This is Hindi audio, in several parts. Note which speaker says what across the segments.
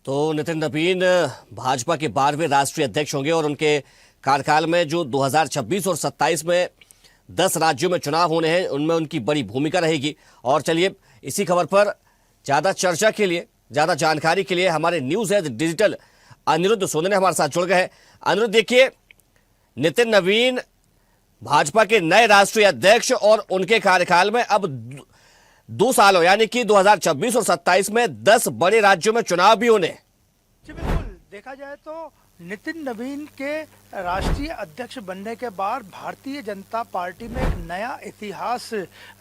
Speaker 1: तो नितिन नवीन भाजपा के 12वें राष्ट्रीय अध्यक्ष होंगे और उनके कार्यकाल में जो 2026 और 27 में 10 राज्यों में चुनाव होने हैं उनमें उनकी बड़ी भूमिका रहेगी। और चलिए इसी खबर पर ज्यादा चर्चा के लिए, ज्यादा जानकारी के लिए हमारे news age digital Anirudh Soni हमारे साथ जुड़ गए हैं। अनिरुद्ध, देखिए, नितिन नवीन भाजपा के नए राष्ट्रीय अध्यक्ष और उनके कार्यकाल में अब 2 सालों यानी कि 2026 और 27 में 10 बड़े राज्यों में चुनाव भी होने।
Speaker 2: जी बिल्कुल, देखा जाए तो नितिन नवीन के राष्ट्रीय अध्यक्ष बनने के बाद भारतीय जनता पार्टी में एक नया इतिहास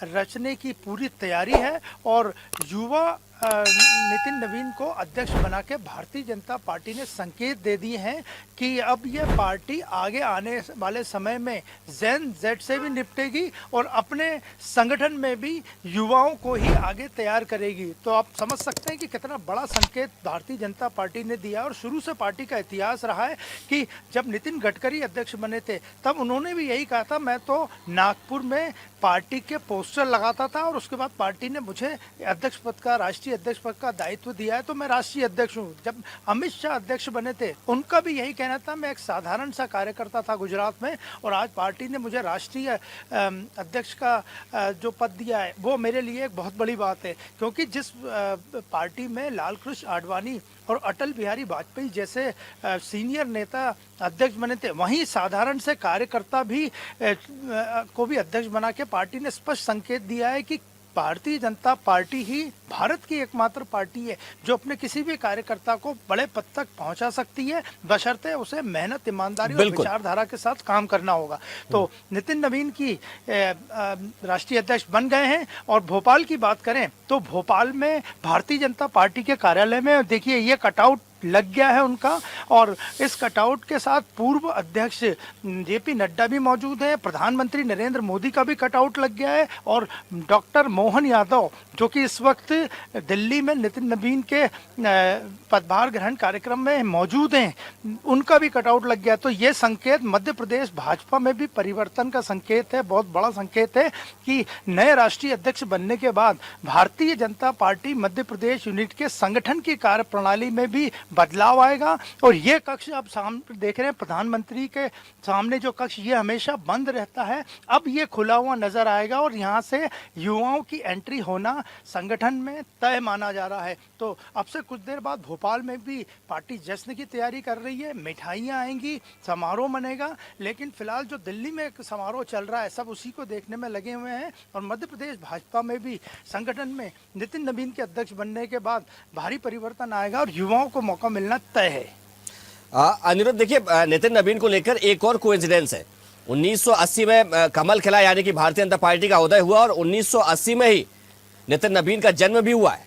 Speaker 2: रचने की पूरी तैयारी है और युवा नितिन नवीन को अध्यक्ष बना के भारतीय जनता पार्टी ने संकेत दे दिए हैं कि अब यह पार्टी आगे आने वाले समय में जेन जेड से भी निपटेगी और अपने संगठन में भी युवाओं को ही आगे तैयार करेगी। तो आप समझ सकते हैं कि कितना बड़ा संकेत भारतीय जनता पार्टी ने दिया। और शुरू से पार्टी का इतिहास रहा है कि जब नितिन गडकरी अध्यक्ष बने थे तब उन्होंने भी यही कहा था, मैं तो नागपुर में पार्टी के पोस्टर लगाता था और उसके बाद पार्टी ने मुझे अध्यक्ष पद का, राष्ट्रीय अध्यक्ष पद का दायित्व दिया है तो मैं राष्ट्रीय अध्यक्ष हूँ। जब अमित शाह अध्यक्ष बने थे उनका भी यही कहना था, मैं एक साधारण सा कार्यकर्ता था गुजरात में और आज पार्टी ने मुझे राष्ट्रीय अध्यक्ष का जो पद दिया है वो मेरे लिए एक बहुत बड़ी बात है। क्योंकि जिस पार्टी में लाल कृष्ण आडवाणी और अटल बिहारी वाजपेयी जैसे सीनियर नेता अध्यक्ष बने थे, वहीं साधारण से कार्यकर्ता भी को भी अध्यक्ष बना के पार्टी ने स्पष्ट संकेत दिया है कि भारतीय जनता पार्टी ही भारत की एकमात्र पार्टी है जो अपने किसी भी कार्यकर्ता को बड़े पद तक पहुंचा सकती है, बशर्ते उसे मेहनत, ईमानदारी और विचारधारा के साथ काम करना होगा। तो नितिन नवीन की राष्ट्रीय अध्यक्ष बन गए हैं। और भोपाल की बात करें तो भोपाल में भारतीय जनता पार्टी के कार्यालय में देखिए ये कटआउट लग गया है उनका और इस कटआउट के साथ पूर्व अध्यक्ष जेपी नड्डा भी मौजूद हैं, प्रधानमंत्री नरेंद्र मोदी का भी कटआउट लग गया है और डॉक्टर मोहन यादव जो कि इस वक्त दिल्ली में नितिन नवीन के पदभार ग्रहण कार्यक्रम में मौजूद हैं, उनका भी कटआउट लग गया। तो ये संकेत मध्य प्रदेश भाजपा में भी परिवर्तन का संकेत है, बहुत बड़ा संकेत है कि नए राष्ट्रीय अध्यक्ष बनने के बाद भारतीय जनता पार्टी मध्य प्रदेश यूनिट के संगठन की कार्यप्रणाली में भी बदलाव आएगा। और ये कक्ष अब सामने देख रहे हैं, प्रधानमंत्री के सामने जो कक्ष ये हमेशा बंद रहता है, अब ये खुला हुआ नजर आएगा और यहाँ से युवाओं की एंट्री होना संगठन में तय माना जा रहा है। तो अब से कुछ देर बाद भोपाल में भी पार्टी जश्न की तैयारी कर रही है, मिठाइयाँ आएंगी, समारोह मनेगा। लेकिन फिलहाल जो दिल्ली में एक समारोह चल रहा है सब उसी को देखने में लगे हुए हैं और मध्य प्रदेश भाजपा में भी संगठन में नितिन नवीन के अध्यक्ष बनने के बाद भारी परिवर्तन आएगा और युवाओं को मौका मिलना तय है।
Speaker 1: अनिरुद्ध, देखिए, नितिन नवीन को लेकर एक और कोइंसिडेंस है। 1980 में कमल खिला यानी कि भारतीय जनता पार्टी का उदय हुआ और 1980 में ही नितिन नवीन का जन्म भी हुआ है।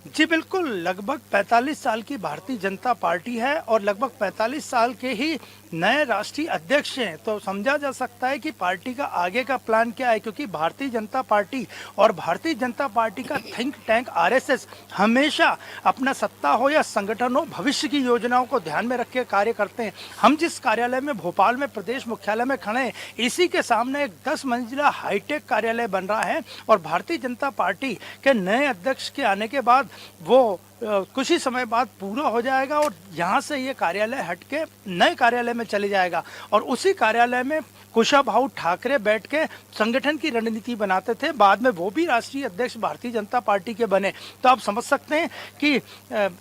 Speaker 2: जी बिल्कुल, लगभग 45 साल की भारतीय जनता पार्टी है और लगभग 45 साल के ही नए राष्ट्रीय अध्यक्ष हैं। तो समझा जा सकता है कि पार्टी का आगे का प्लान क्या है, क्योंकि भारतीय जनता पार्टी और भारतीय जनता पार्टी का थिंक टैंक आरएसएस हमेशा अपना सत्ता हो या संगठन हो, भविष्य की योजनाओं को ध्यान में रख के कार्य करते हैं। हम जिस कार्यालय में भोपाल में प्रदेश मुख्यालय में खड़े हैं, इसी के सामने एक 10 मंजिला हाईटेक कार्यालय बन रहा है और भारतीय जनता पार्टी के नए अध्यक्ष के आने के बाद वो कुछ ही समय बाद पूरा हो जाएगा और यहाँ से ये कार्यालय हटके नए कार्यालय में चले जाएगा। और उसी कार्यालय में कुशाभाऊ ठाकरे बैठ के संगठन की रणनीति बनाते थे, बाद में वो भी राष्ट्रीय अध्यक्ष भारतीय जनता पार्टी के बने। तो आप समझ सकते हैं कि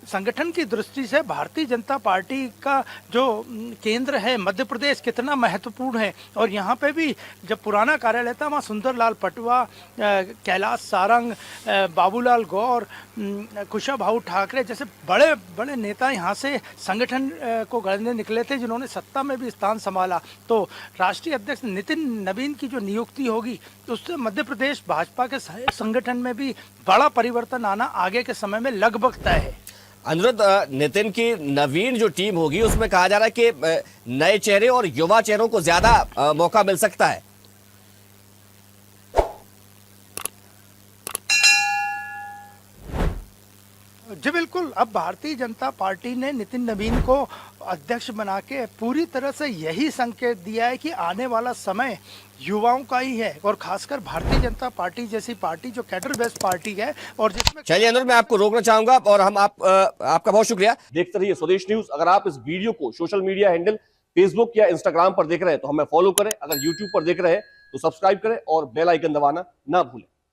Speaker 2: संगठन की दृष्टि से भारतीय जनता पार्टी का जो केंद्र है मध्य प्रदेश कितना महत्वपूर्ण है। और यहाँ पे भी जब पुराना कार्यालय था वहाँ सुंदरलाल पटवा, कैलाश सारंग, बाबूलाल गौर, कुशाभाऊ ठाकरे जैसे बड़े बड़े नेता यहाँ से संगठन को गढ़ने निकले थे, जिन्होंने सत्ता में भी स्थान संभाला। तो राष्ट्रीय अध्यक्ष नितिन नवीन की जो नियुक्ति होगी उससे मध्य प्रदेश भाजपा के संगठन में भी बड़ा परिवर्तन आना आगे के समय में लगभग तय है।
Speaker 1: अनुरुद्ध, नितिन की नवीन जो टीम होगी उसमें कहा जा रहा है कि नए चेहरे और युवा चेहरों को ज्यादा मौका मिल सकता है।
Speaker 2: जी बिल्कुल, अब भारतीय जनता पार्टी ने नितिन नवीन को अध्यक्ष बना के पूरी तरह से यही संकेत दिया है कि आने वाला समय युवाओं का ही है, और खासकर भारतीय जनता पार्टी जैसी पार्टी जो कैडर बेस्ड पार्टी है और जिसमें।
Speaker 1: चलिए अनुर, मैं आपको रोकना चाहूंगा और आपका बहुत शुक्रिया। देखते रहिए स्वदेश न्यूज। अगर आप इस वीडियो को सोशल मीडिया हैंडल फेसबुक या इंस्टाग्राम पर देख रहे हैं तो हमें फॉलो करें, अगर यूट्यूब पर देख रहे हैं तो सब्सक्राइब करें और बेल आइकन दबाना ना भूलें।